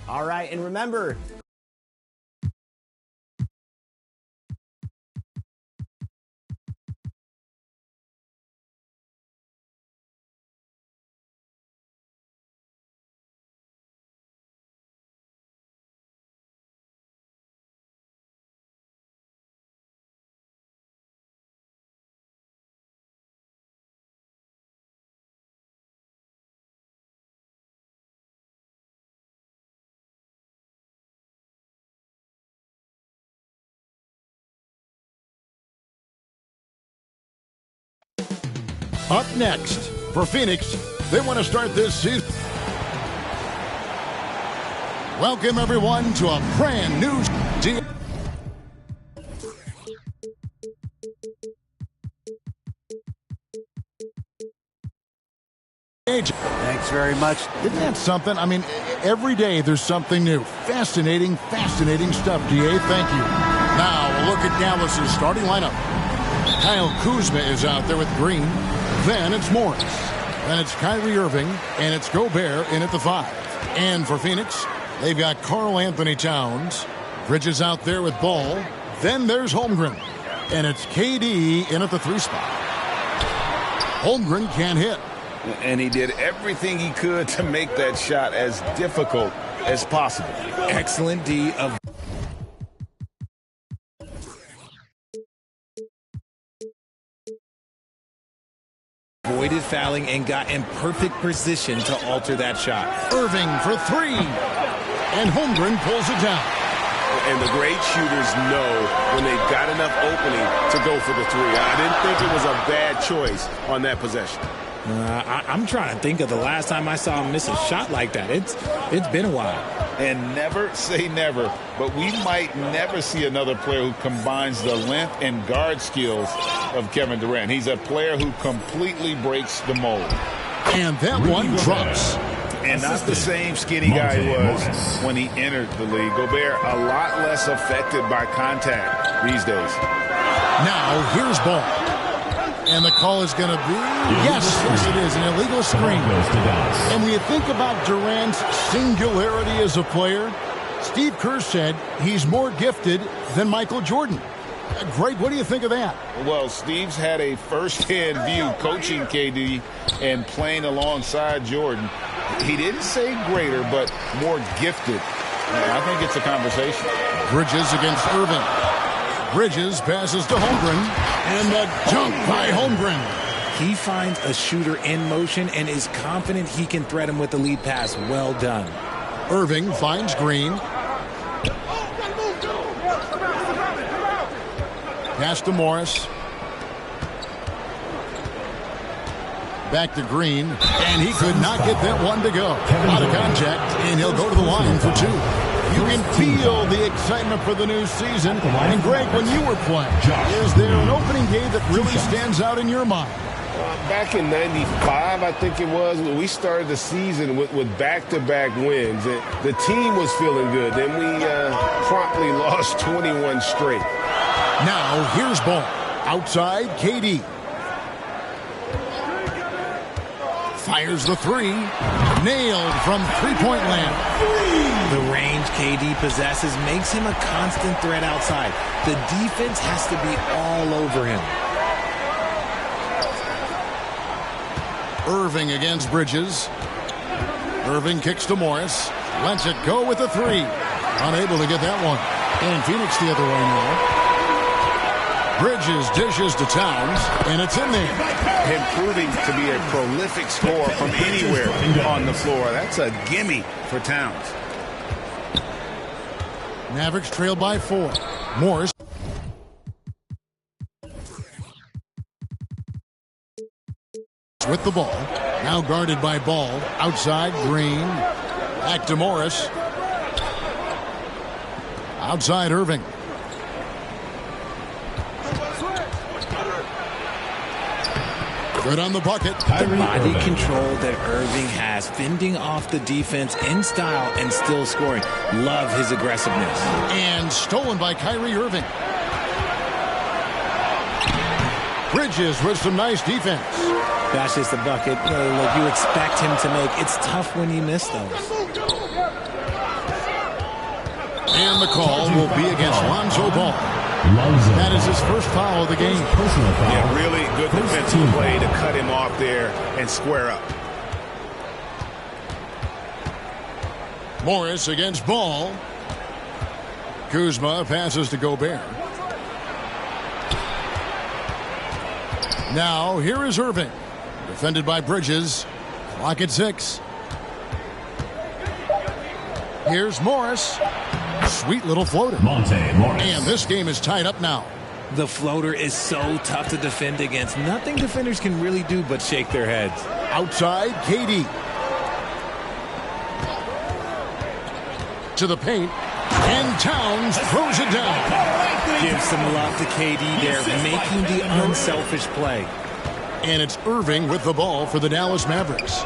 All right, and remember, Up next, for Phoenix, they want to start this season. Welcome, everyone, to a brand new deal. Thanks very much. Isn't that something? I mean, every day there's something new. Fascinating stuff, DA. Thank you. Now, a look at Dallas's starting lineup. Kyle Kuzma is out there with Green. Then it's Morris. Then it's Kyrie Irving. And it's Gobert in at the 5. And for Phoenix, they've got Karl Anthony Towns. Bridges out there with Ball. Then there's Holmgren. And it's KD in at the 3 spot. Holmgren can't hit. And he did everything he could to make that shot as difficult as possible. Excellent D of... avoided fouling and got in perfect position to alter that shot. Irving for 3. And Holmgren pulls it down. And the great shooters know when they've got enough opening to go for the 3. I didn't think it was a bad choice on that possession. I'm trying to think of the last time I saw him miss a shot like that. It's been a while. And never say never, but we might never see another player who combines the length and guard skills of Kevin Durant. He's a player who completely breaks the mold. And that one drops. And not the same skinny guy he was when he entered the league. Gobert a lot less affected by contact these days. Now here's Ball. And the call is going to be, yes, it is, an illegal screen. And when you think about Durant's singularity as a player, Steve Kerr said he's more gifted than Michael Jordan. Greg, what do you think of that? Well, Steve's had a first-hand view coaching KD and playing alongside Jordan. He didn't say greater, but more gifted. I think it's a conversation. Bridges against Irving. Bridges passes to Holmgren, and the dunk by Holmgren. He finds a shooter in motion and is confident he can thread him with the lead pass. Well done. Irving finds Green. Pass to Morris. Back to Green, and he could not get that one to go. Out of contact, and he'll go to the line for 2. You can feel the excitement for the new season. And Greg, when you were playing, is there an opening game that really stands out in your mind? Back in '95, I think it was, we started the season with back-to-back wins. The team was feeling good. Then we promptly lost 21 straight. Now, here's Ball. Outside, KD. Fires the 3. Nailed from three-point land. The range KD possesses makes him a constant threat outside. The defense has to be all over him. Irving against Bridges. Irving kicks to Morris. Lets it go with the 3. Unable to get that one. And Phoenix the other way now. Bridges dishes to Towns, and it's in there. Him proving to be a prolific scorer from anywhere on the floor. That's a gimme for Towns. Mavericks trail by 4. Morris. With the ball. Now guarded by Ball. Outside, Green. Back to Morris. Outside, Irving. Good on the bucket. The body control that Irving has, fending off the defense in style and still scoring. Love his aggressiveness. And stolen by Kyrie Irving. Bridges with some nice defense. That's just the bucket look you expect him to make. It's tough when you miss those. And the call will be against Lonzo Ball. That is his first foul of the game. Yeah, really good defensive play to cut him off there and square up. Morris against Ball. Kuzma passes to Gobert. Now, here is Irving. Defended by Bridges. Clock at 6. Here's Morris. Sweet little floater. Morris. And this game is tied up now. The floater is so tough to defend against. Nothing defenders can really do but shake their heads. Outside, KD. To the paint. And Towns throws it down. Give some love to KD there, making the unselfish play. And it's Irving with the ball for the Dallas Mavericks.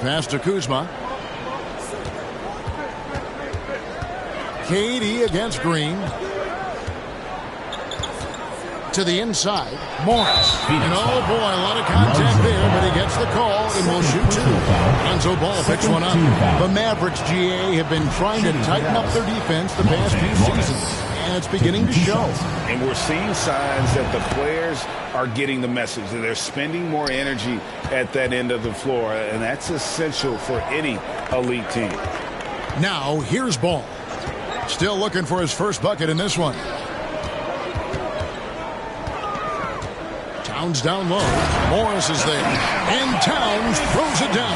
Pass to Kuzma. KD against Green. To the inside. Morris. And oh boy, a lot of contact there, but he gets the call and will shoot 2. Lonzo Ball picks one up. The Mavericks, GA, have been trying to tighten up their defense the past few seasons, and it's beginning to show. And we're seeing signs that the players are getting the message. That they're spending more energy at that end of the floor, and that's essential for any elite team. Now, here's Ball. Still looking for his first bucket in this one. Towns down low. Morris is there. And Towns throws it down.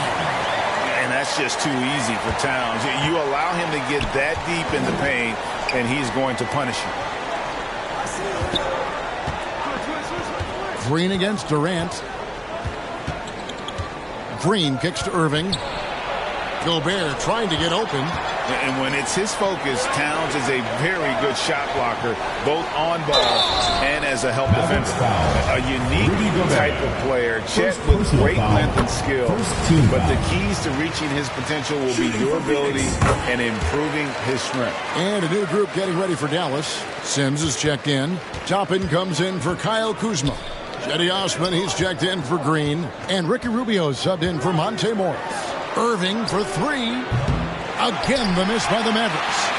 And that's just too easy for Towns. You allow him to get that deep in the paint, and he's going to punish you. Green against Durant. Green kicks to Irving. Gobert trying to get open. And when it's his focus, Towns is a very good shot blocker, both on ball and as a help defender. A unique type of player, Chet with great length and skill. But the keys to reaching his potential will be durability and improving his strength. And a new group getting ready for Dallas. Sims is checked in. Toppin comes in for Kyle Kuzma. Cedi Osman, he's checked in for Green. And Ricky Rubio subbed in for Monte Morris. Irving for 3. Again, the miss by the Mavericks.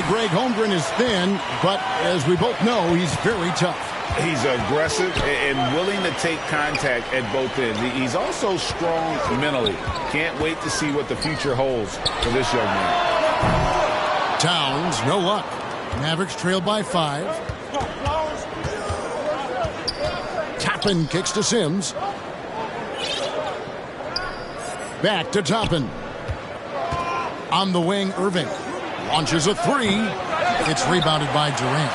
Greg Holmgren is thin, but as we both know, he's very tough. He's aggressive and willing to take contact at both ends. He's also strong mentally. Can't wait to see what the future holds for this young man. Towns, no luck. Mavericks trail by 5. Toppin kicks to Sims. Back to Toppin. On the wing, Irving. Launches a 3. It's rebounded by Durant.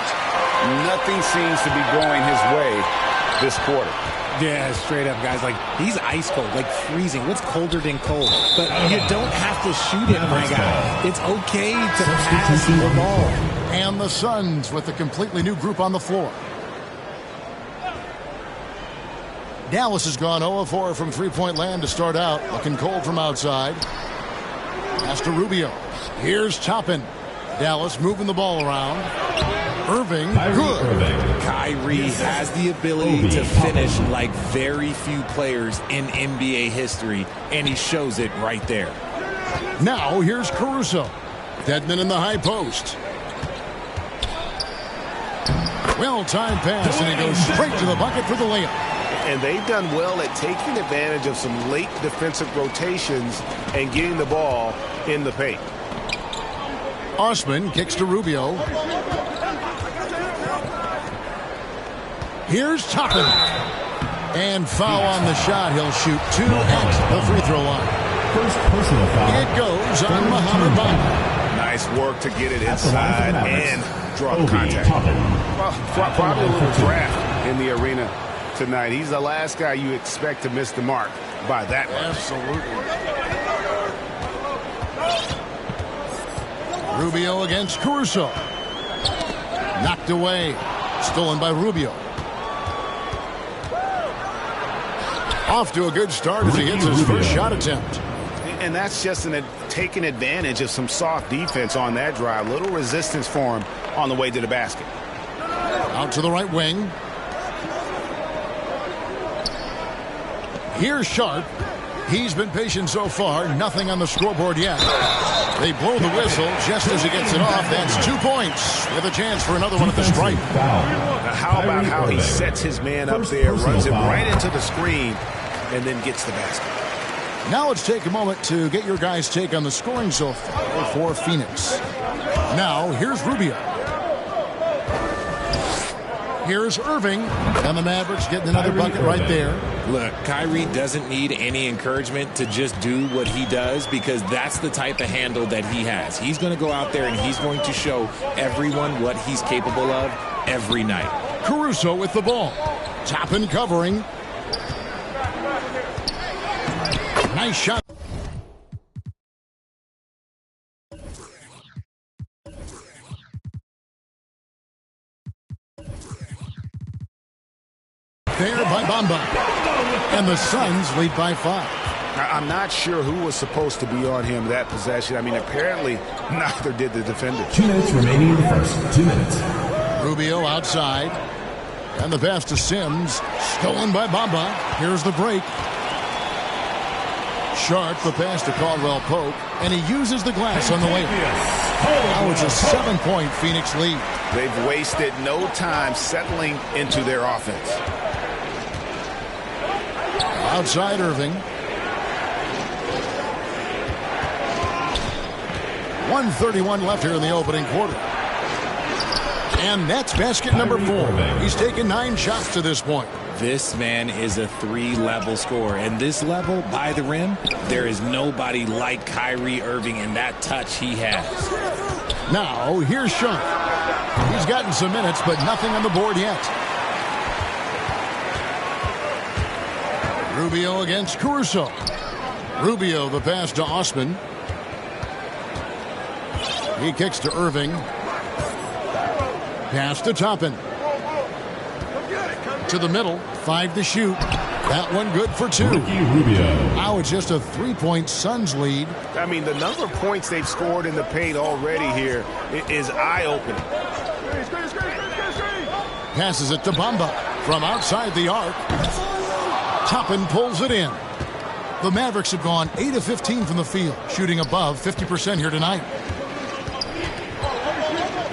Nothing seems to be going his way this quarter. Yeah, straight up, guys. Like, he's ice cold, like freezing. What's colder than cold? But you don't have to shoot it, my guy. It's okay to pass the ball. And the Suns with a completely new group on the floor. Dallas has gone 0-4 from three-point land to start out. Looking cold from outside. Pass to Rubio. Here's Toppin. Dallas moving the ball around. Irving, good. Kyrie has the ability to finish like very few players in NBA history, and he shows it right there. Now here's Caruso. Deadman in the high post. Well-timed pass, and he goes straight to the bucket for the layup. And they've done well at taking advantage of some late defensive rotations and getting the ball in the paint. Osman kicks to Rubio. Here's Toppin. And foul on the shot. He'll shoot 2 at the free throw line. First personal foul. It goes on Mohamed Bamba. Nice work to get it inside and draw contact. Well, probably a little draft in the arena. tonight. He's the last guy you expect to miss the mark by that much. Absolutely. Rubio against Caruso. Knocked away. Stolen by Rubio. Off to a good start as he hits his first shot attempt. And that's just taking advantage of some soft defense on that drive. Little resistance for him on the way to the basket. Out to the right wing. Here's Sharp. He's been patient so far. Nothing on the scoreboard yet. They blow the whistle just as he gets it off. That's 2 points with a chance for another one at the stripe. Now, how about how he sets his man up there, runs him right into the screen, and then gets the basket. Now let's take a moment to get your guys' take on the scoring so far for Phoenix. Now, here's Rubio. Here's Irving. And the Mavericks getting another bucket right there. Look, Kyrie doesn't need any encouragement to just do what he does because that's the type of handle that he has. He's going to go out there and he's going to show everyone what he's capable of every night. Caruso with the ball. Toppin covering. Nice shot. There by Bamba. And the Suns lead by 5. I'm not sure who was supposed to be on him that possession. I mean, apparently neither did the defender. 2 minutes remaining in the first. 2 minutes. Rubio outside. And the pass to Sims. Stolen by Bamba. Here's the break. Sharp, the pass to Caldwell Pope. And he uses the glass on the way. Now it's a 7-point Phoenix lead. They've wasted no time settling into their offense. Outside Irving. 1:31 left here in the opening quarter. And that's basket number 4. He's taken 9 shots to this point. This man is a 3-level scorer. And this level, by the rim, there is nobody like Kyrie Irving in that touch he has. Now, here's Sharp. He's gotten some minutes, but nothing on the board yet. Rubio against Caruso. Rubio, the pass to Osman. He kicks to Irving. Pass to Toppin. To the middle. 5 to shoot. That one good for 2. Now it's just a 3-point Suns lead. I mean, the number of points they've scored in the paint already here is eye-opening. Passes it to Bamba from outside the arc. Toppin pulls it in. The Mavericks have gone 8 of 15 from the field, shooting above 50% here tonight.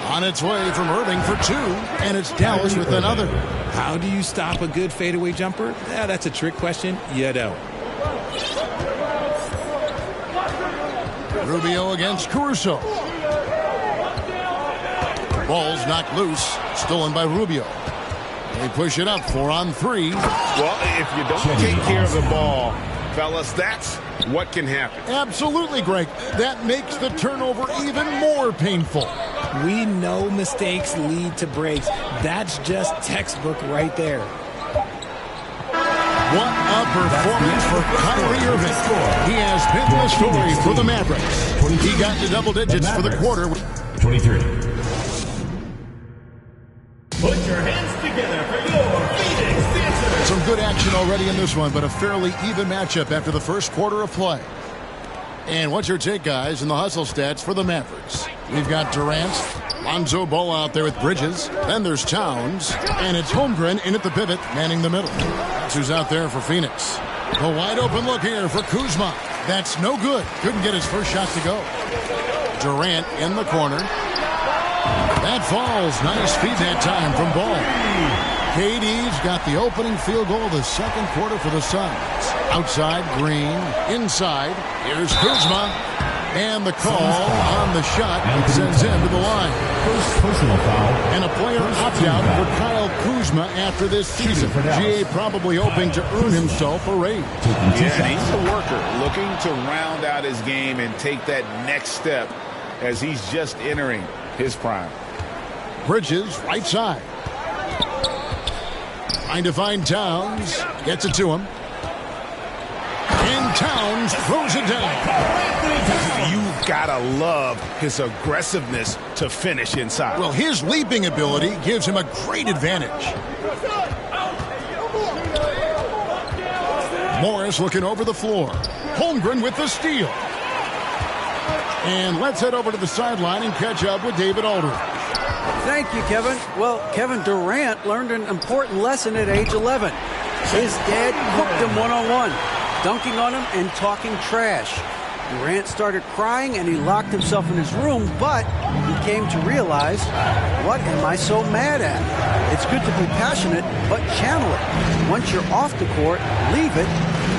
On its way from Irving for 2, and it's Dallas with another. How do you stop a good fadeaway jumper? Yeah, that's a trick question. You don't. Rubio against Caruso. Ball's knocked loose, stolen by Rubio. They push it up 4-on-3. Well, if you don't take care of the ball, fellas, that's what can happen. Absolutely, Greg. That makes the turnover even more painful. We know mistakes lead to breaks. That's just textbook right there. What a performance for Kyrie Irving. He has been the story for the Mavericks. He got to double digits for the quarter. 23. Put your hands together for your Phoenix Dancers. Some good action already in this one, but a fairly even matchup after the first quarter of play. And what's your take, guys, in the hustle stats for the Mavericks? We've got Durant, Lonzo Ball out there with Bridges. Then there's Towns. And it's Holmgren in at the pivot, manning the middle. That's who's out there for Phoenix. A wide open look here for Kuzma. That's no good. Couldn't get his first shot to go. Durant in the corner. That falls. Nice feed that time from Ball. KD's got the opening field goal of the second quarter for the Suns. Outside, Green. Inside, here's Kuzma. And the call on the shot that sends him to the line. First personal foul. And a player opt-out for Kyle Kuzma after this season. GA probably hoping to earn himself a raise. Yeah, he's a worker looking to round out his game and take that next step as he's just entering his prime. Bridges, right side. Trying to find Towns. Gets it to him. And Towns throws it down. You've got to love his aggressiveness to finish inside. Well, his leaping ability gives him a great advantage. Morris looking over the floor. Holmgren with the steal. And let's head over to the sideline and catch up with David Aldridge. Thank you, Kevin. Well, Kevin Durant learned an important lesson at age 11. His dad cooked him one-on-one, dunking on him and talking trash. Durant started crying and he locked himself in his room, but he came to realize, what am I so mad at? It's good to be passionate, but channel it. Once you're off the court, leave it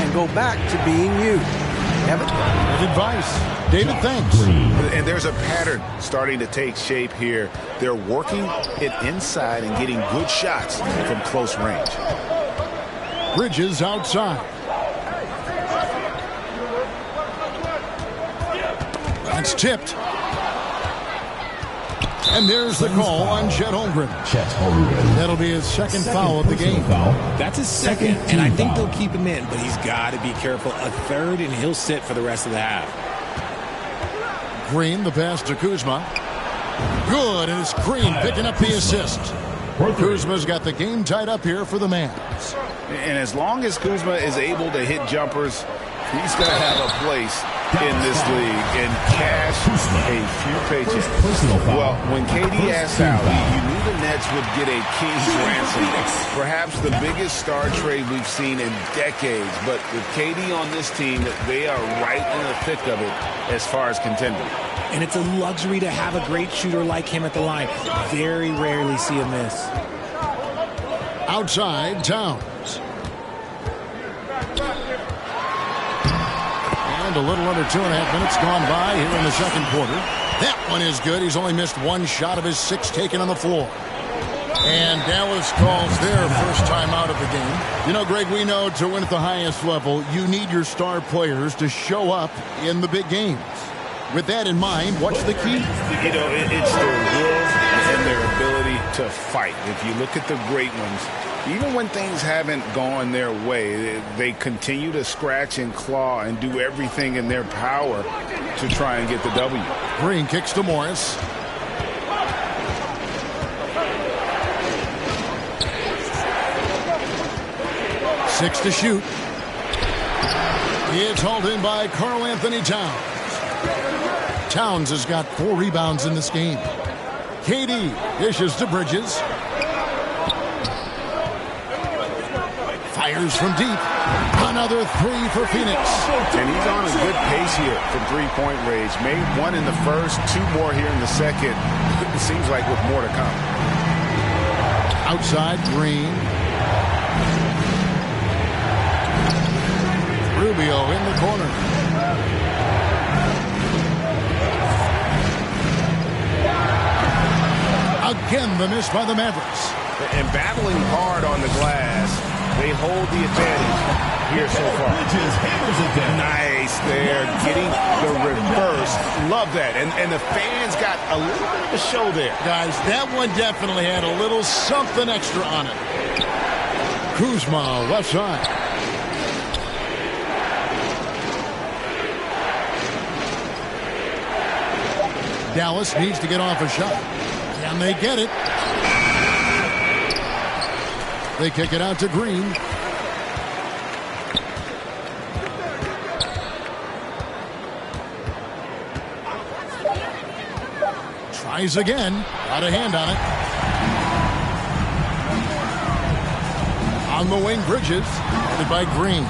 and go back to being you. Kevin? Good advice. David, thanks. And there's a pattern starting to take shape here. They're working it inside and getting good shots from close range. Bridges outside. That's tipped. And there's the call on Chet Holmgren. That'll be his second foul of the game. That's his second, and I think they'll keep him in, but he's got to be careful. A third, and he'll sit for the rest of the half. Green, the pass to Kuzma. Good, and it's Green picking up the assist. Kuzma's got the game tied up here for the Mavs. And as long as Kuzma is able to hit jumpers, he's going to have a place in this league and cash a few paychecks. Well, when KD asked out, you knew the Nets would get a king's ransom. Perhaps the biggest star trade we've seen in decades. But with KD on this team, they are right in the thick of it as far as contending. And it's a luxury to have a great shooter like him at the line. Very rarely see him miss. Outside, Towns. And a little under 2.5 minutes gone by here in the second quarter. That one is good. He's only missed one shot of his 6 taken on the floor. And Dallas calls their first time out of the game. You know, Greg, we know to win at the highest level, you need your star players to show up in the big games. With that in mind, what's the key? You know, it's their will and their ability to fight. If you look at the great ones, even when things haven't gone their way, they continue to scratch and claw and do everything in their power to try and get the W. Green kicks to Morris. Six to shoot. It's hauled in by Karl Anthony Towns. Towns has got 4 rebounds in this game. KD dishes to Bridges. Fires from deep. Another 3 for Phoenix. And he's on a good pace here from three-point range. Made 1 in the first, 2 more here in the second. It seems like with more to come. Outside, Green. Rubio in the corner. Again, the miss by the Mavericks. And battling hard on the glass, they hold the advantage here so far. Nice there, getting the reverse. Love that. And the fans got a little bit of a show there. Guys, that one definitely had a little something extra on it. Kuzma, left side. Dallas needs to get off a shot. And they get it. They kick it out to Green. Tries again. Got a hand on it. On the wing, Bridges. Headed by Green.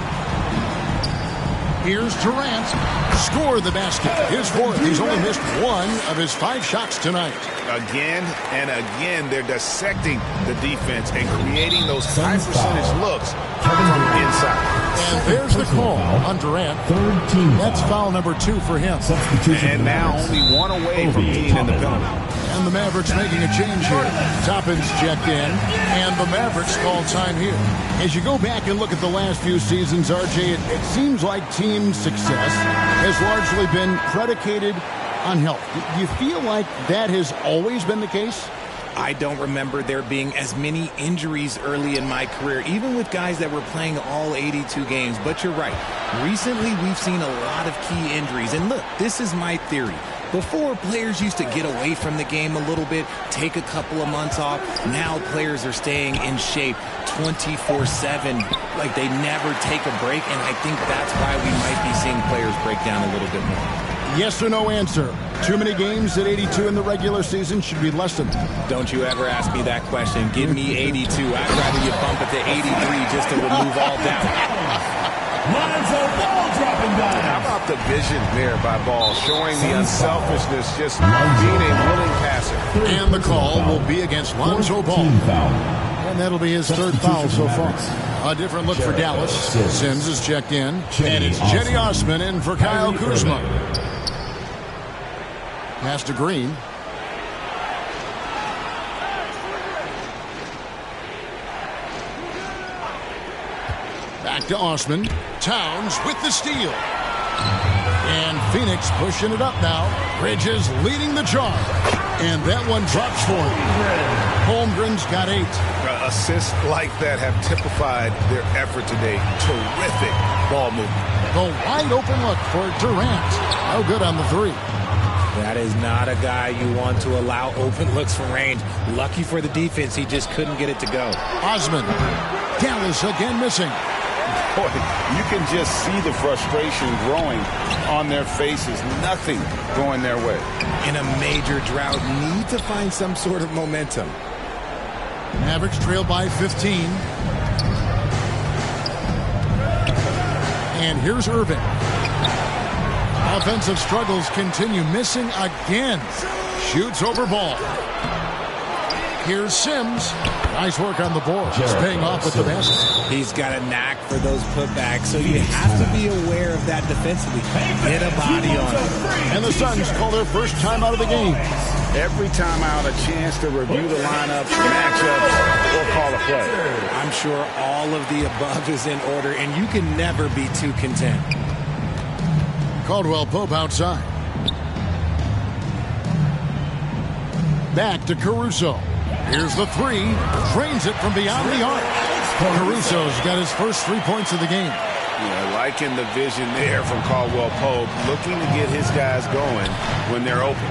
Here's Durant. Score the basket. His 4th. He's only missed 1 of his 5 shots tonight. Again and again, they're dissecting the defense and creating those high percentage looks from inside. And there's the call on Durant. That's foul number 2 for him. And now only 1 away from being in the penalty. And the Mavericks making a change here. Toppin's checked in, and the Mavericks call time here. As you go back and look at the last few seasons, RJ, it seems like team success has largely been predicated on health. Do you feel like that has always been the case? I don't remember there being as many injuries early in my career, even with guys that were playing all 82 games. But you're right. Recently, we've seen a lot of key injuries. And look, this is my theory. Before, players used to get away from the game a little bit, take a couple of months off. Now players are staying in shape 24/7, like they never take a break. And I think that's why we might be seeing players break down a little bit more. Yes or no answer. Too many games at 82 in the regular season should be lessened. Don't you ever ask me that question. Give me 82. I'd rather you bump it to 83 just to remove all doubt. Lonzo Ball dropping down. How about the vision there by Ball, showing the unselfishness, just being a willing passer. And the call will be against Lonzo Ball. And that'll be his third foul so far. A different look for Dallas. Sims is checked in. And it's Cedi Osman in for Kyle Kuzma. Pass to Green. Back to Osman. Towns with the steal. And Phoenix pushing it up now. Bridges leading the charge. And that one drops for him. Holmgren's got 8. Assists like that have typified their effort today. Terrific ball movement. The wide open look for Durant. No good on the 3. That is not a guy you want to allow open looks from range. Lucky for the defense, he just couldn't get it to go. Osman. Dallas again missing. Boy, you can just see the frustration growing on their faces. Nothing going their way. In a major drought, need to find some sort of momentum. Mavericks trail by 15. And here's Irving. Offensive struggles continue. Missing again. Shoots over Ball. Here's Sims. Nice work on the board. Just paying off with the basket. He's got a knack for those putbacks, so you have to be aware of that defensively. Get a body on it. And the Suns call their first time out of the game. Every time out, a chance to review the lineups, matchups, or call a play. I'm sure all of the above is in order, and you can never be too content. Caldwell Pope outside. Back to Caruso. Here's the 3. Drains it from beyond the arc. Caruso's got his first 3 points of the game. Yeah, liking the vision there from Caldwell Pope, looking to get his guys going when they're open.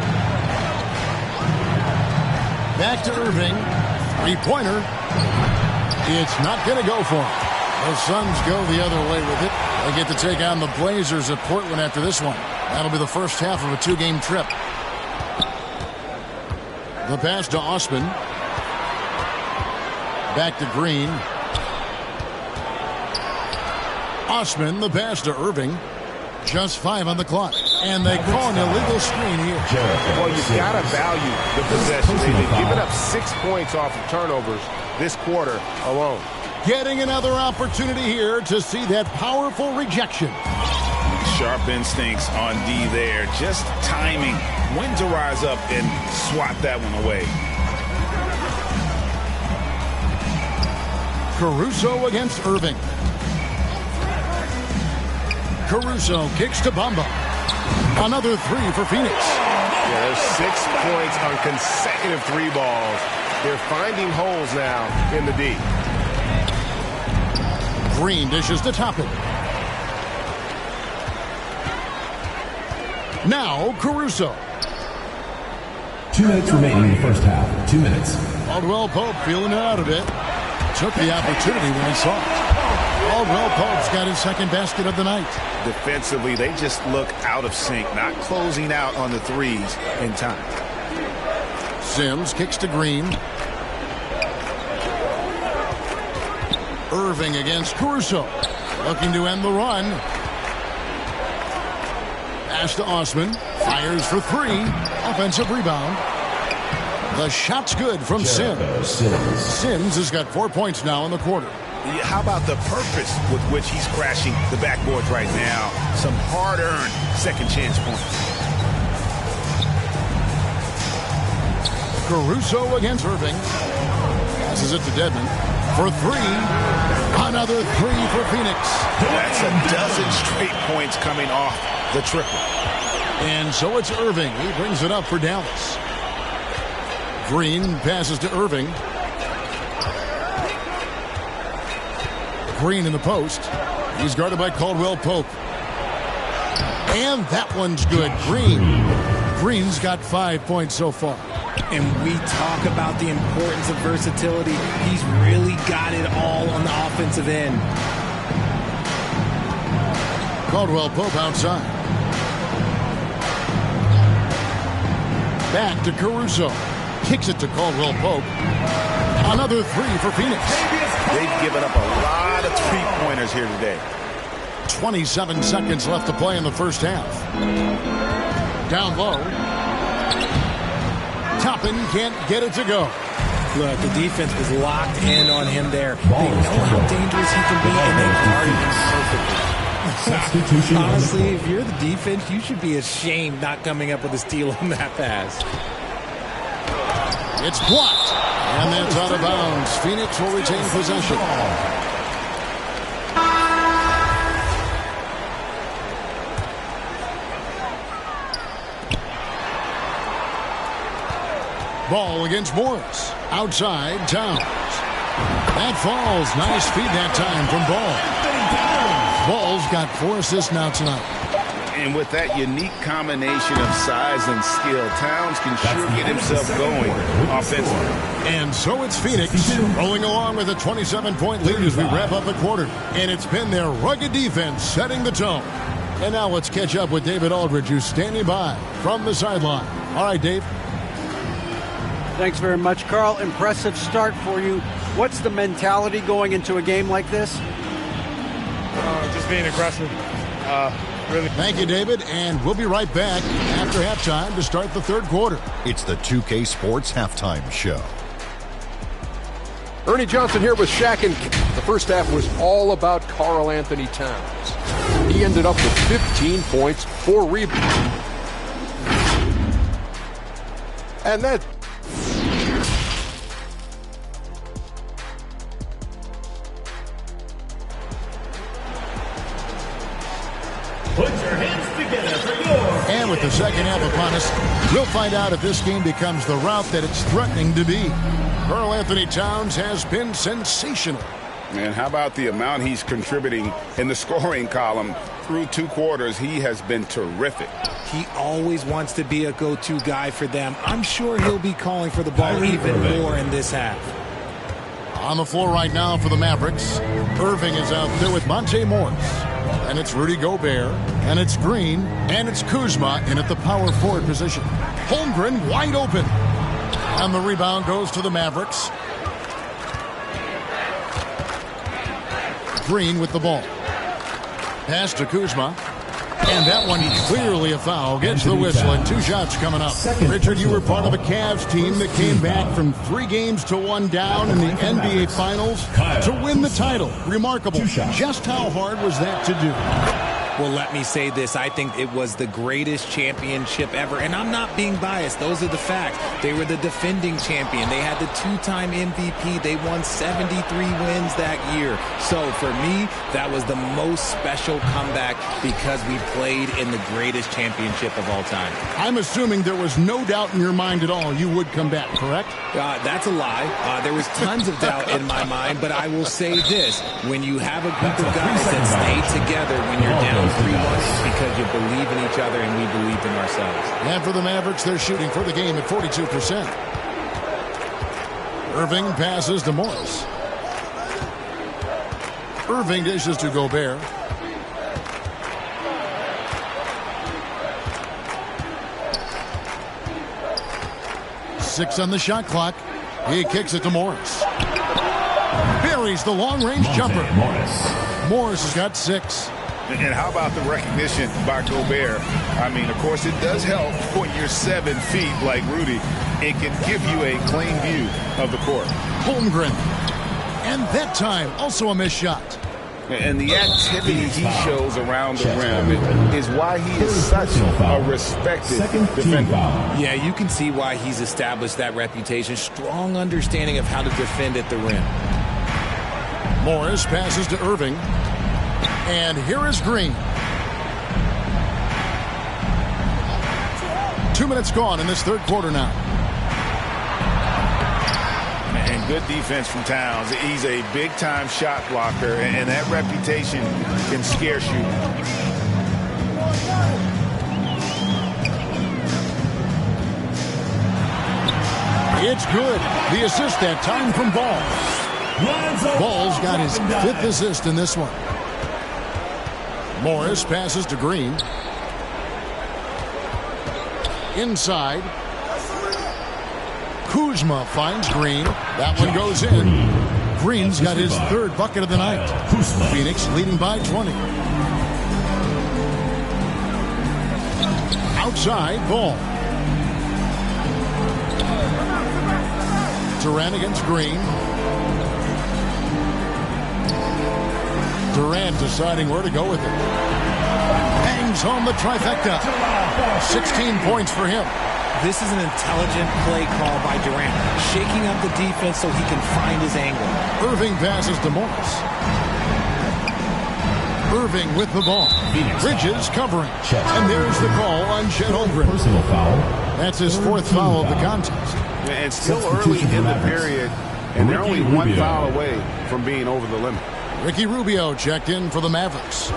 Back to Irving. 3-pointer. It's not going to go for him. The Suns go the other way with it. They get to take on the Blazers at Portland after this one. That'll be the first half of a 2-game trip. The pass to Osman. Back to Green. Osman, the pass to Irving. Just 5 on the clock. And they call an illegal screen here. Well, you've got to value the possession. They've given up 6 points off of turnovers this quarter alone. Getting another opportunity here to see that powerful rejection. Sharp instincts on D there. Just timing when to rise up and swat that one away. Caruso against Irving. Caruso kicks to Bamba. Another 3 for Phoenix. Yeah, there's 6 points on consecutive 3 balls. They're finding holes now in the D. Green dishes to Toppin. Now Caruso. 2 minutes remaining in the first half. 2 minutes. Caldwell Pope feeling it out a bit. Took the opportunity when he saw it. Caldwell Pope's got his second basket of the night. Defensively, they just look out of sync, not closing out on the threes in time. Sims kicks to Green. Irving against Caruso. Looking to end the run. Pass to Osman. Fires for 3. Offensive rebound. The shot's good from Sims. Sims has got 4 points now in the quarter. How about the purpose with which he's crashing the backboards right now? Some hard-earned second chance points. Caruso against Irving. Passes it to Dedmon for 3. Another 3 for Phoenix. That's a dozen straight points coming off the triple. And so it's Irving. He brings it up for Dallas. Green passes to Irving. Green in the post. He's guarded by Caldwell Pope. And that one's good. Green's got 5 points so far. And we talk about the importance of versatility. He's really got it all on the offensive end. Caldwell Pope outside. Back to Caruso. Kicks it to Caldwell Pope. Another three for Phoenix. They've given up a lot of three-pointers here today. 27 seconds left to play in the first half. Down low. Toppin can't get it to go. Look, the defense was locked in on him there. They know how dangerous he can be, and they guarded him perfectly. Honestly, if you're the defense, you should be ashamed not coming up with a steal on that pass. It's blocked, and that's out of bounds. Phoenix will retain possession. Ball against Morris. Outside, Towns. That falls. Nice feed that time from Ball. Ball's got 4 assists now tonight. And with that unique combination of size and skill, Towns can sure get himself going offensively. And so it's Phoenix rolling along with a 27-point lead as we wrap up the quarter. And it's been their rugged defense setting the tone. And now let's catch up with David Aldridge, who's standing by from the sideline. All right, Dave. Thanks very much, Carl. Impressive start for you. What's the mentality going into a game like this? Just being aggressive. Really. Thank you, David, and we'll be right back after halftime to start the third quarter. It's the 2K Sports Halftime Show. Ernie Johnson here with Shaq, and the first half was all about Karl Anthony Towns. He ended up with 15 points, 4 rebounds. And that... Put your hands together for your... And with the second half upon us, we'll find out if this game becomes the route that it's threatening to be. Karl Anthony Towns has been sensational. And how about the amount he's contributing in the scoring column? Through 2 quarters, he has been terrific. He always wants to be a go-to guy for them. I'm sure he'll be calling for the ball even more in this half. On the floor right now for the Mavericks, Irving is out there with Monte Morris. And it's Rudy Gobert, and it's Green, and it's Kuzma in at the power forward position. Holmgren wide open. And the rebound goes to the Mavericks. Green with the ball. Pass to Kuzma. And that one clearly a foul. Gets the whistle, and 2 shots coming up. Richard, you were part of a Cavs team that came back from 3 games to 1 down in the NBA Finals to win the title. Remarkable. Just how hard was that to do? Well, let me say this. I think it was the greatest championship ever. And I'm not being biased. Those are the facts. They were the defending champion. They had the 2-time MVP. They won 73 wins that year. So for me, that was the most special comeback because we played in the greatest championship of all time. I'm assuming there was no doubt in your mind at all you would come back, correct? That's a lie. There was tons of doubt in my mind, but I will say this. When you have a group of guys that stay together when you're down 3-1, it's because you believe in each other and we believed in ourselves. And for the Mavericks, they're shooting for the game at 42%. Irving passes to Morris. Irving dishes to Gobert. Six on the shot clock. He kicks it to Morris. Buries the long-range jumper. Morris has got 6. And how about the recognition by Gobert? I mean, of course, it does help when you're 7 feet like Rudy. It can give you a clean view of the court. Holmgren. And that time, also a missed shot. And the activity he shows around the rim is why he is such a respected defender. Yeah, you can see why he's established that reputation. Strong understanding of how to defend at the rim. Morris passes to Irving. And here is Green. 2 minutes gone in this third quarter now. good defense from Towns. He's a big-time shot blocker, and that reputation can scare shooters. It's good. The assist that time from Ball. Ball's got his 5th assist in this one. Morris passes to Green. Inside. Kuzma finds Green. That one goes in. Green's got his 3rd bucket of the night. Phoenix leading by 20. Outside, Ball. Durant against Green. Durant deciding where to go with it. Bangs home the trifecta. 16 points for him. This is an intelligent play call by Durant, shaking up the defense so he can find his angle. Irving passes to Morris. Irving with the ball. Bridges covering. And there's the call on Chet Holmgren. Personal foul. That's his 4th foul of the contest. And still early in the period, and they're only 1 foul away from being over the limit. Ricky Rubio checked in for the Mavericks.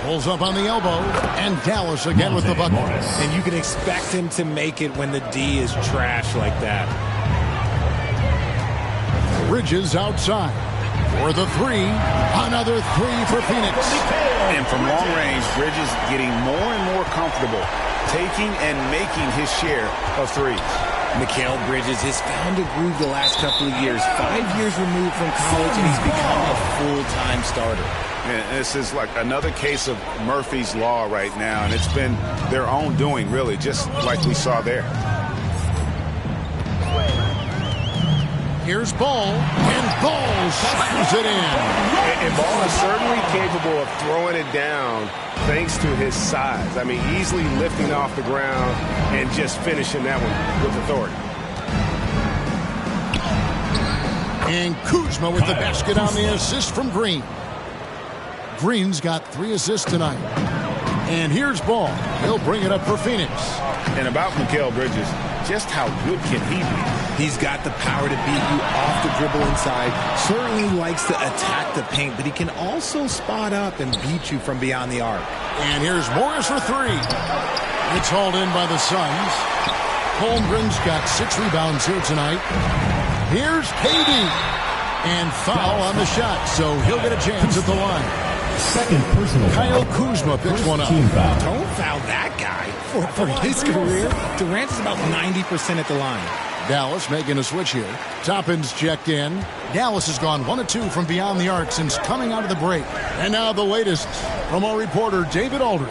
Pulls up on the elbow, and Dallas again with the bucket. And you can expect him to make it when the D is trash like that. Bridges outside for the 3. Another 3 for Phoenix. And from long range, Bridges getting more and more comfortable taking and making his share of threes. Mikal Bridges has found a groove the last couple of years. 5 years removed from college, and he's become a full-time starter. And this is like another case of Murphy's Law right now, and it's been their own doing, really, just like we saw there. Here's Ball, and Ball slams it in. And Ball is certainly capable of throwing it down thanks to his size. I mean, easily lifting off the ground and just finishing that one with authority. And Kuzma with the basket on the assist from Green. Green's got 3 assists tonight. And here's Ball. He'll bring it up for Phoenix. And about Mikal Bridges, just how good can he be? He's got the power to beat you off the dribble inside. Certainly likes to attack the paint, but he can also spot up and beat you from beyond the arc. And here's Morris for 3. It's hauled in by the Suns. Holmgren's got 6 rebounds here tonight. Here's KD. And foul on the shot, so he'll get a chance at the line. 2nd personal Kyle foul. Kuzma picks one up. Don't foul that guy. For his career, Durant is about 90% at the line. Dallas making a switch here. Toppin's checked in. Dallas has gone 1 of 2 from beyond the arc since coming out of the break. And now the latest from our reporter, David Aldridge.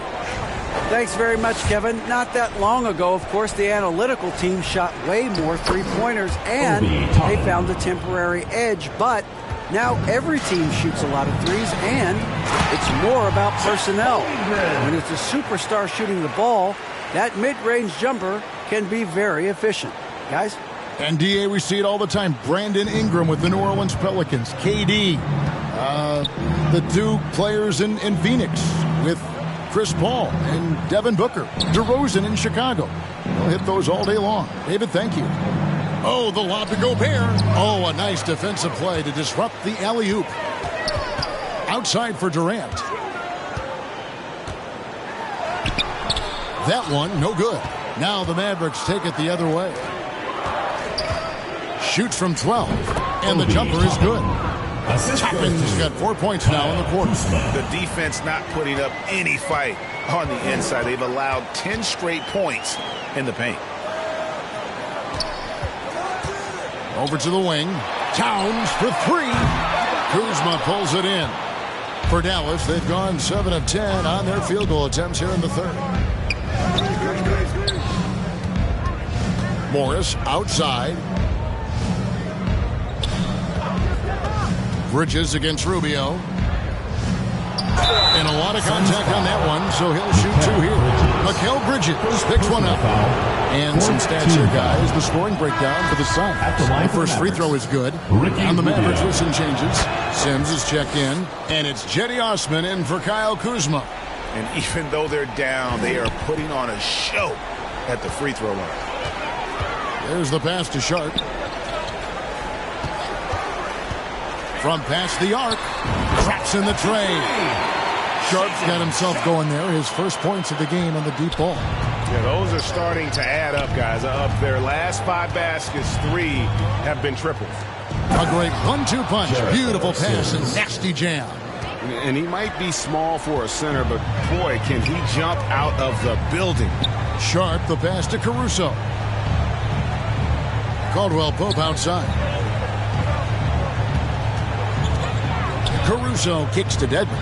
Thanks very much, Kevin. Not that long ago, of course, the analytical team shot way more three-pointers, and they found a temporary edge. But now every team shoots a lot of threes, and it's more about personnel. When it's a superstar shooting the ball, that mid-range jumper can be very efficient. Guys? And, D.A., we see it all the time. Brandon Ingram with the New Orleans Pelicans. KD. The 2 players in Phoenix with Chris Paul and Devin Booker. DeRozan in Chicago. They'll hit those all day long. David, thank you. Oh, the lob to Gobert. Oh, a nice defensive play to disrupt the alley-oop. Outside for Durant. That one, no good. Now the Mavericks take it the other way. Shoots from 12, and the jumper is good. Toppin's got 4 points now in the quarter. The defense not putting up any fight on the inside. They've allowed 10 straight points in the paint. Over to the wing. Towns for 3. Kuzma pulls it in. For Dallas, they've gone 7 of 10 on their field goal attempts here in the 3rd. Morris outside. Bridges against Rubio. And a lot of contact on that one, so he'll shoot 2 here. Mikal Bridges picks one up. And some stats here, guys. The scoring breakdown for the Suns. The first free throw is good. On the Mavericks with some changes. Sims is checked in. And it's Jetty Osman in for Kyle Kuzma. And even though they're down, they are putting on a show at the free throw line. There's the pass to Sharp. From past the arc, traps in the tray. Sharp's got himself going there. His first points of the game on the deep ball. Yeah, those are starting to add up, guys. Of their last 5 baskets, 3 have been triples. A great 1-2 punch. Beautiful pass and nasty jam. And he might be small for a center, but boy, can he jump out of the building. Sharp, the pass to Caruso. Caldwell Pope outside. Caruso kicks to Dedmon.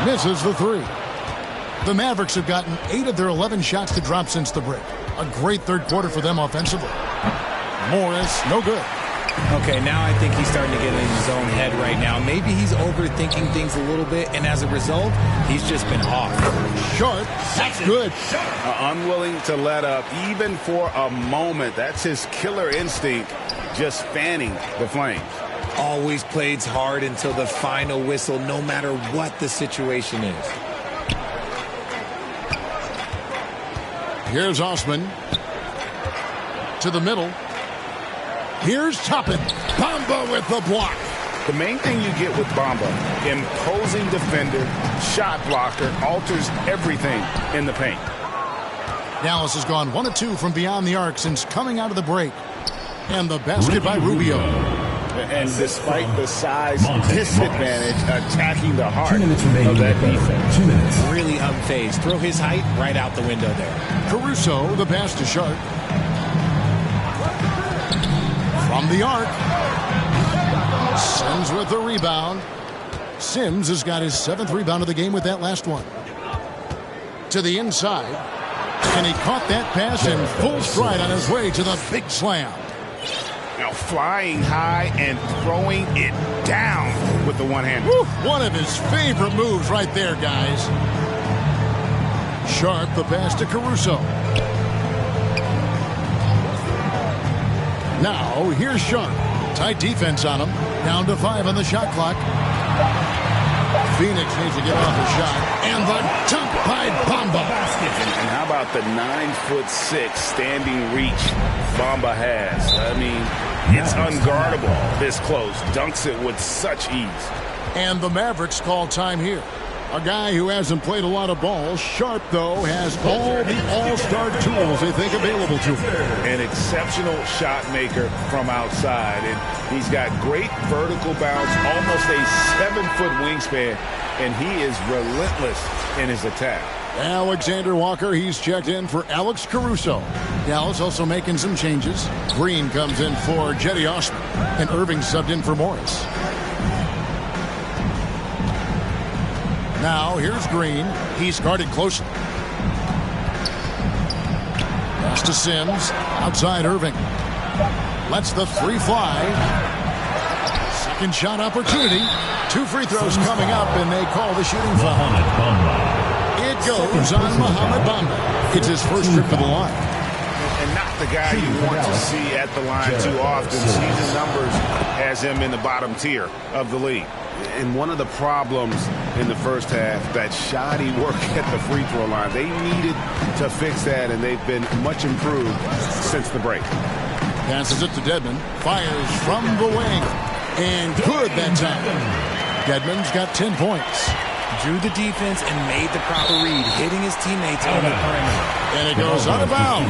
Misses the 3. The Mavericks have gotten 8 of their 11 shots to drop since the break. A great third quarter for them offensively. Morris, no good. Okay, now I think he's starting to get in his own head right now. Maybe he's overthinking things a little bit, and as a result, he's just been off. Sharp, that's good. Unwilling to let up, even for a moment. That's his killer instinct, just fanning the flames. Always plays hard until the final whistle, no matter what the situation is. Here's Osman. To the middle. Here's Toppin. Bamba with the block. The main thing you get with Bamba, imposing defender, shot blocker, alters everything in the paint. Dallas has gone 1 of 2 from beyond the arc since coming out of the break. And the basket by Rubio. And despite the size disadvantage, attacking the heart 2 minutes remaining of that defense. 2 minutes. Really unfazed. Throw his height right out the window there. Caruso, the pass to Sharp. From the arc. Sims with the rebound. Sims has got his 7th rebound of the game with that last one. To the inside. And he caught that pass in full stride on his way to the big slam. Now flying high and throwing it down with the one-hand. One of his favorite moves right there, guys. Sharp, the pass to Caruso. Now, here's Sharp. Tight defense on him. Down to 5 on the shot clock. Phoenix needs to get off a shot. And the dunk by Bamba. And how about the 9'6" standing reach Bamba has? I mean, it's unguardable this close. Dunks it with such ease. And the Mavericks call time here. A guy who hasn't played a lot of ball. Sharp, though, has all the all-star tools they think available to him. An exceptional shot maker from outside. And he's got great vertical bounce, almost a 7-foot wingspan, and he is relentless in his attack. Alexander Walker, he's checked in for Alex Caruso. Dallas also making some changes. Green comes in for Jetty Osman, and Irving subbed in for Morris. Now, here's Green. He's guarded closely. Pass to Sims. Outside Irving. Lets the 3 fly. Second shot opportunity. 2 free throws coming up, and they call the shooting foul. It goes on Mohamed Bamba. It's his first trip to the line. And not the guy you want to see at the line too often. Season numbers has him in the bottom tier of the league. And one of the problems in the first half, that shoddy work at the free throw line. They needed to fix that, and they've been much improved since the break. Passes it to Dedmon. Fires from the wing. And good that time. Dedmon's got 10 points. Drew the defense and made the proper read, hitting his teammates on the perimeter. And it goes out of bounds.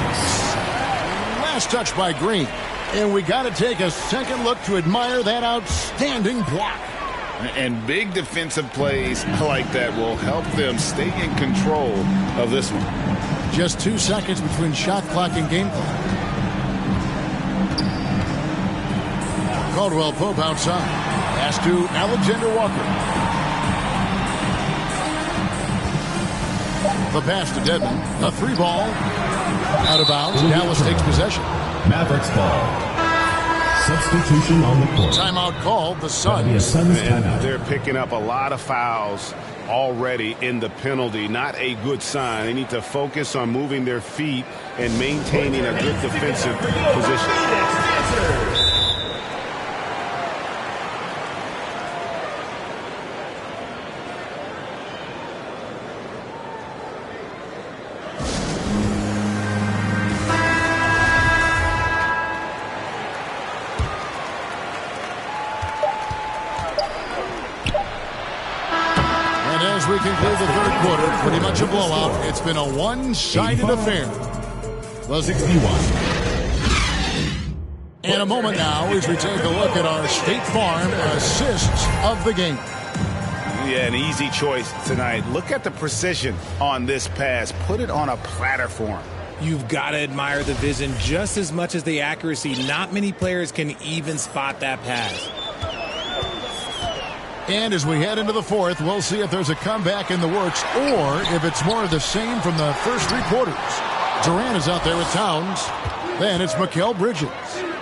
Last touch by Green. And we got to take a second look to admire that outstanding block. And big defensive plays like that will help them stay in control of this one. Just 2 seconds between shot clock and game clock. Caldwell Pope outside. Pass to Alexander Walker. The pass to Dedmon. A 3 ball. Out of bounds. Dallas takes possession. Mavericks ball. Substitution on the court. Timeout called. The Suns. And they're picking up a lot of fouls already in the penalty. Not a good sign. They need to focus on moving their feet and maintaining a good defensive position. as we conclude the third quarter, pretty much a blowout. It's been a one-sided affair. The 61. In a moment now, as we take a look at our State Farm assists of the game. Yeah, an easy choice tonight. Look at the precision on this pass. Put it on a platter for him. You've got to admire the vision just as much as the accuracy. Not many players can even spot that pass. And as we head into the fourth, we'll see if there's a comeback in the works or if it's more of the same from the first three quarters. Durant is out there with Towns. Then it's Mikal Bridges.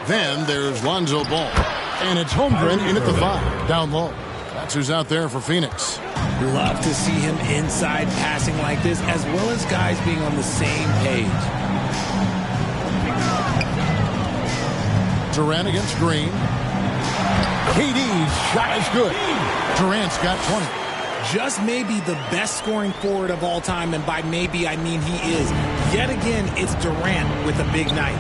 Then there's Lonzo Ball. And it's Holmgren in at the 5, down low. That's who's out there for Phoenix. Love to see him inside passing like this, as well as guys being on the same page. Durant against Green. KD's shot is good. Durant's got 20. Just maybe the best scoring forward of all time, and by maybe I mean he is. Yet again, it's Durant with a big night.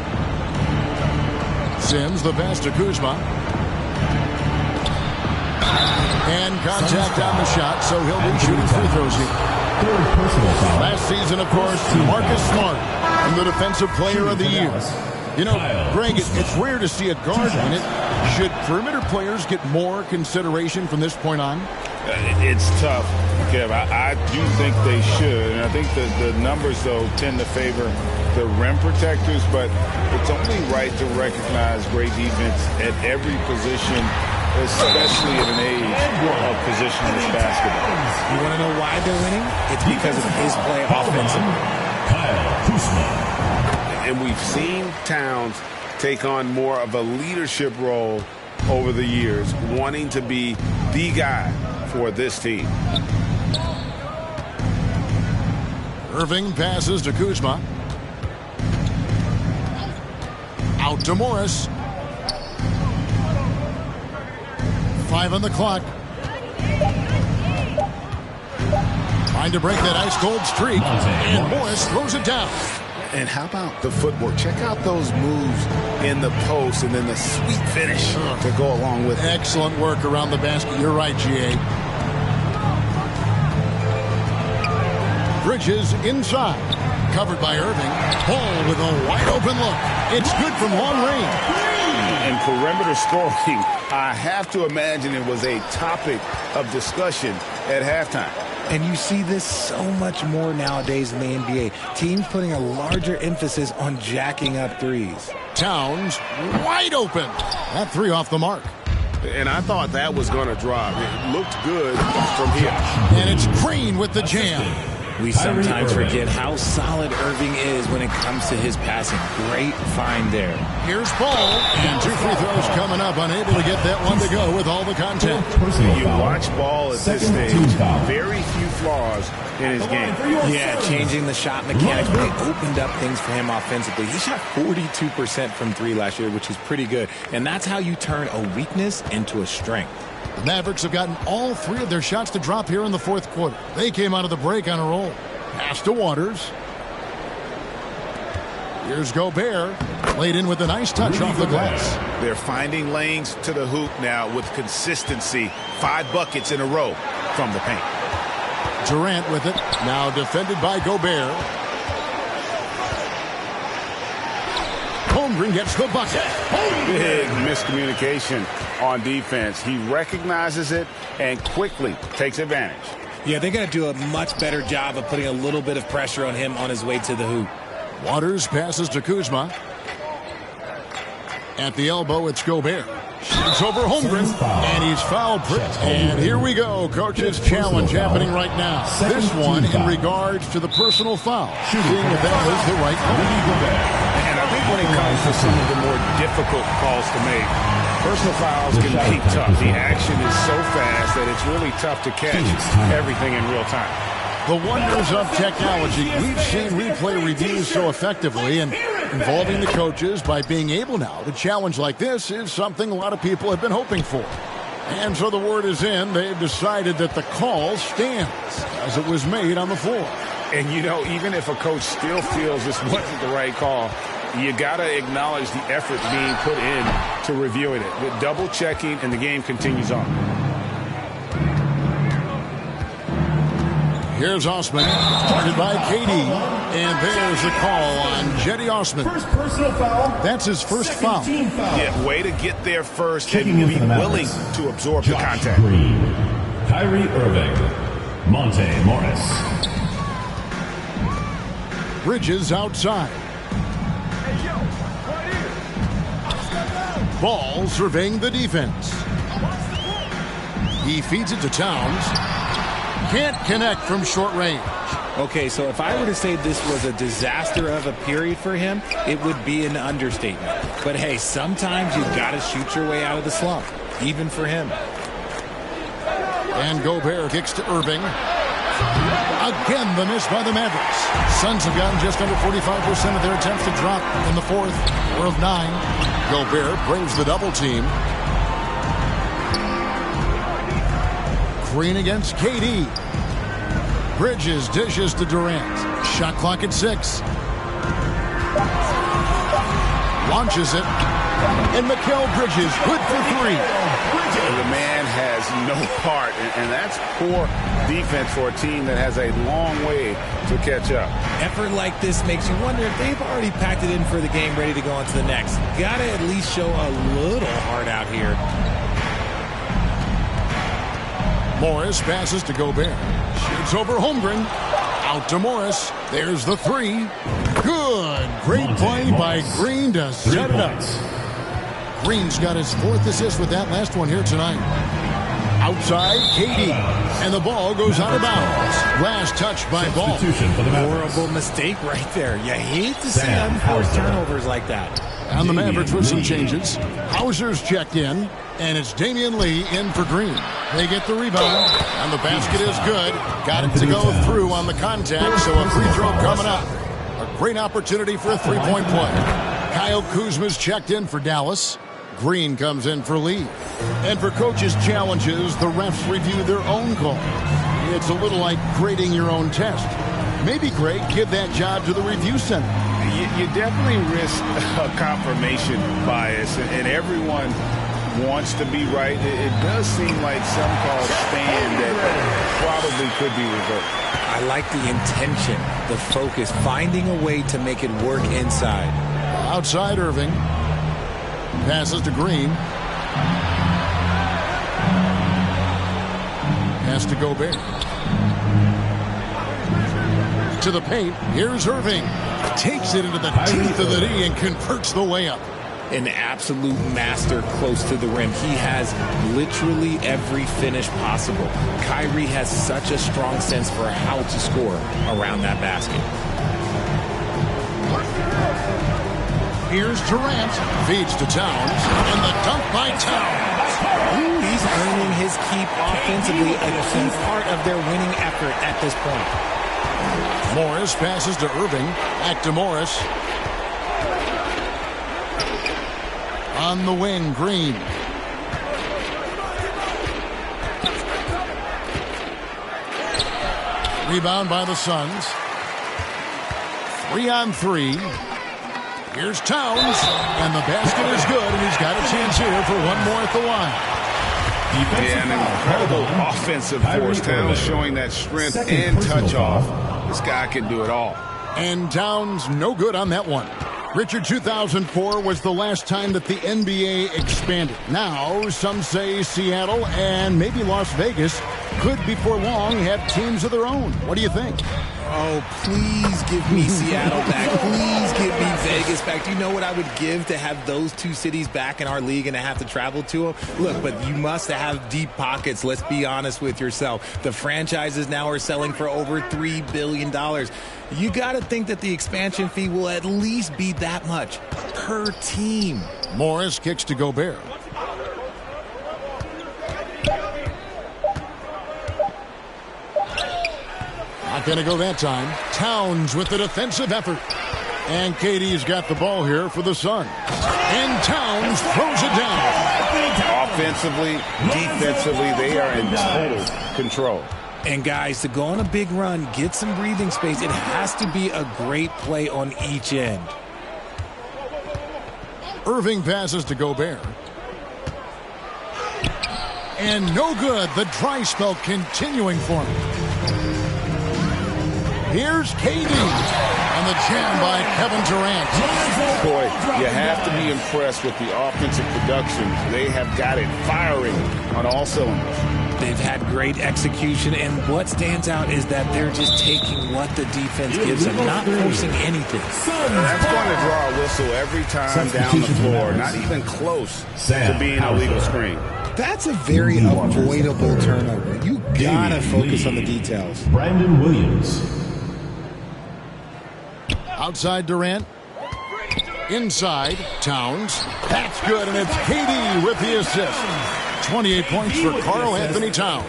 Sims the pass to Kuzma. And contact on the shot, so he'll be shooting free throws here. Last season, of course, Marcus Smart, and the Defensive Player of the Year. You know, Greg, it's rare to see a guard win it. Should perimeter players get more consideration from this point on? It's tough, Kev. I do think they should. And I think the numbers, though, tend to favor the rim protectors. But it's only right to recognize great defense at every position, especially at an age of positionless basketball. You want to know why they're winning? It's because of his play offensively. Kyle Kuzma. And we've seen Towns take on more of a leadership role over the years, wanting to be the guy for this team. Irving passes to Kuzma. Out to Morris. 5 on the clock. Trying to break that ice-cold streak. And Morris throws it down. And how about the footwork? Check out those moves in the post and then the sweet finish to go along with it. Excellent work around the basket. You're right, G.A. Bridges inside. Covered by Irving. Ball with a wide-open look. It's good from long range. And perimeter scoring, I have to imagine it was a topic of discussion at halftime. And you see this so much more nowadays in the NBA. Teams putting a larger emphasis on jacking up threes. Towns wide open. That 3 off the mark. And I thought that was going to drop. It looked good from here. And it's Green with the jam. We sometimes forget how solid Irving is when it comes to his passing. Great find there. Here's Ball. And 2 free throws coming up. Unable to get that one to go with all the contact. You watch Ball at this stage. Very few flaws in his game. Yeah, changing the shot mechanics really opened up things for him offensively. He shot 42% from 3 last year, which is pretty good. And that's how you turn a weakness into a strength. The Mavericks have gotten all 3 of their shots to drop here in the fourth quarter. They came out of the break on a roll. Pass to Waters. Here's Gobert. Laid in with a nice touch off the glass. They're finding lanes to the hoop now with consistency. 5 buckets in a row from the paint. Durant with it. Now defended by Gobert. Holmgren gets the bucket. Big miscommunication on defense. He recognizes it and quickly takes advantage. Yeah, they're going to do a much better job of putting a little bit of pressure on him on his way to the hoop. Waters passes to Kuzma. At the elbow, it's Gobert. Shoots over Holmgren, and he's fouled. And here we go. Coach's challenge happening right now. This one in regards to the personal foul. Seeing if that was the right call. And I think when it comes to some of the more difficult calls to make, personal fouls can be tough. The action is so fast that it's really tough to catch everything in real time. The wonders of technology. We've seen replay reviews so effectively, and involving the coaches by being able now to challenge like this is something a lot of people have been hoping for. And so the word is in. They've decided that the call stands as it was made on the floor. And, you know, even if a coach still feels this wasn't the right call, you got to acknowledge the effort being put in to reviewing it. With double checking, and the game continues on. Here's Osman, guarded by KD. And there's the call on Jetty Osman. First personal foul. That's his first foul. Team foul. Yeah, way to get there first Checking and in be for the willing Mavericks. to absorb the Josh contact. Green, Kyrie Irving, Monte Morris. Bridges outside. Ball surveying the defense. He feeds it to Towns. Can't connect from short range. Okay, so if I were to say this was a disaster of a period for him, it would be an understatement. But hey, sometimes you've got to shoot your way out of the slump, even for him. And Gobert kicks to Irving. Again, the miss by the Mavericks. Suns have gotten just under 45% of their attempts to drop in the fourth. We're of 9. Gobert brings the double team. Green against KD. Bridges dishes to Durant. Shot clock at 6. Launches it. And Mikal Bridges, good for 3. The man has no heart, and that's poor defense for a team that has a long way to catch up. Effort like this makes you wonder if they've already packed it in for the game, ready to go on to the next. Got to at least show a little heart out here. Morris passes to Gobert. Shoots over Holmgren. Out to Morris. There's the 3. Good. Great play by Green to set it up. Green's got his 4th assist with that last one here tonight. Outside, KD. And the ball goes out of bounds. Last touch by Ball. Horrible mistake right there. You hate to see unforced turnovers like that. And the Mavericks with some changes. Hauser's checked in. And it's Damian Lee in for Green. They get the rebound. And the basket is good. Got it to go through on the contact. So a free throw coming up. A great opportunity for a three-point play. Kyle Kuzma's checked in for Dallas. Green comes in for Lee. And for coaches' challenges, the refs review their own call. It's a little like grading your own test. Maybe, Greg, give that job to the review center. You definitely risk a confirmation bias, and everyone wants to be right. It does seem like some calls stand that probably could be reversed. I like the intention, the focus, finding a way to make it work inside. Outside Irving. Passes to Green. Pass to Gobert. To the paint. Here's Irving. Takes it into the teeth of the knee and converts the layup. An absolute master close to the rim. He has literally every finish possible. Kyrie has such a strong sense for how to score around that basket. Here's Durant. Feeds to Towns. And the dunk by Towns. He's earning his keep offensively, a key part of their winning effort at this point. Morris passes to Irving. Back to Morris. On the wing, Green. Rebound by the Suns. 3-on-3. Here's Towns. And the basket is good, and he's got a chance here for one more at the line. Yeah, an incredible offensive force. Towns showing that strength and touch off. This guy can do it all. And Towns no good on that one. Richard, 2004 was the last time that the NBA expanded. Now, some say Seattle and maybe Las Vegas could before long have teams of their own. What do you think? Oh, please give me Seattle back. Please give me Vegas back. Do you know what I would give to have those two cities back in our league and to have to travel to them? Look, but you must have deep pockets. Let's be honest with yourself. The franchises now are selling for over $3 billion. You got to think that the expansion fee will at least be that much per team. Morris kicks to Gobert. Not going to go that time. Towns with the defensive effort. And KD's got the ball here for the Suns. And Towns throws it down. Offensively, defensively, they are in total control. And guys, to go on a big run, get some breathing space, it has to be a great play on each end. Irving passes to Gobert. And no good. The dry spell continuing for him. Here's KD. And the jam by Kevin Durant. Boy, you have to be impressed with the offensive production. They have got it firing on all cylinders. They've had great execution, and what stands out is that they're just taking what the defense gives them, not forcing anything. That's going to draw a whistle every time down the floor, not even close to being a legal screen. That's a very avoidable turnover. You gotta focus on the details. Brandon Williams. Outside Durant. Inside Towns. That's good, and it's KD with the assist. 28 points for Karl Anthony Towns.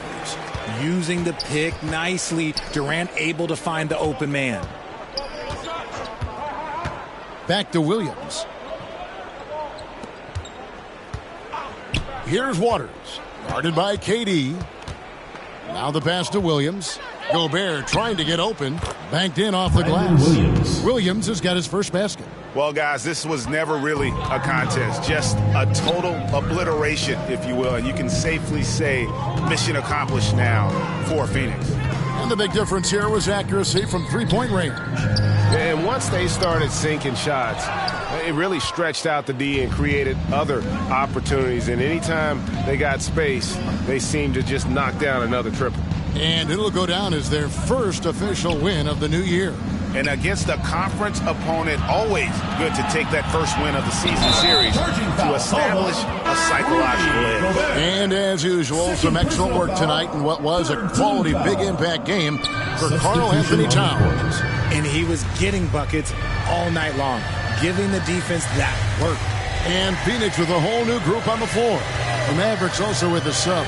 Using the pick nicely. Durant able to find the open man. Back to Williams. Here's Waters. Guarded by KD. Now the pass to Williams. Gobert trying to get open. Banked in off the glass. Williams has got his first basket. Well, guys, this was never really a contest. Just a total obliteration, if you will. And you can safely say mission accomplished now for Phoenix. And the big difference here was accuracy from three-point range. And once they started sinking shots, it really stretched out the D and created other opportunities. And anytime they got space, they seemed to just knock down another triple. And it'll go down as their first official win of the new year. And against a conference opponent, always good to take that first win of the season series to establish a psychological edge. And as usual, some excellent work tonight in what was a quality big impact game for Karl Anthony Towns. And he was getting buckets all night long, giving the defense that work. And Phoenix with a whole new group on the floor. The Mavericks also with a sub.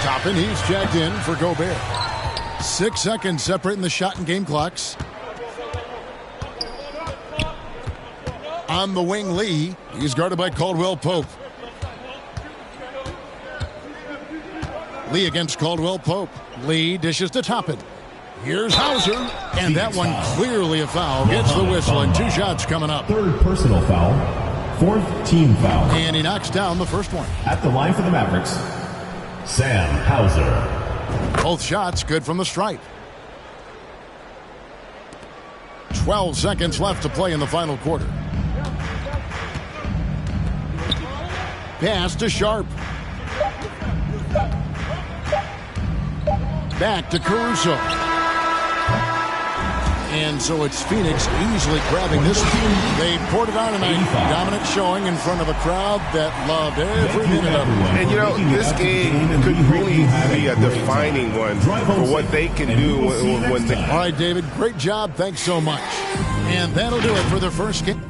Toppin, he's checked in for Gobert. 6 seconds separating the shot and game clocks. On the wing, Lee. He's guarded by Caldwell Pope. Lee against Caldwell Pope. Lee dishes to Toppin. Here's Hauser. And that one clearly a foul. Gets the whistle and 2 shots coming up. Third personal foul. Fourth team foul. And he knocks down the first one. At the line for the Mavericks, Sam Hauser. Both shots good from the stripe. 12 seconds left to play in the final quarter. Pass to Sharp. Back to Caruso. And so it's Phoenix easily grabbing this one. They poured it on tonight. Dominant showing in front of a crowd that loved every minute of it. And, you know, this game could really be a defining one for what they can do when they... All right, David, great job. Thanks so much. And that'll do it for the first game.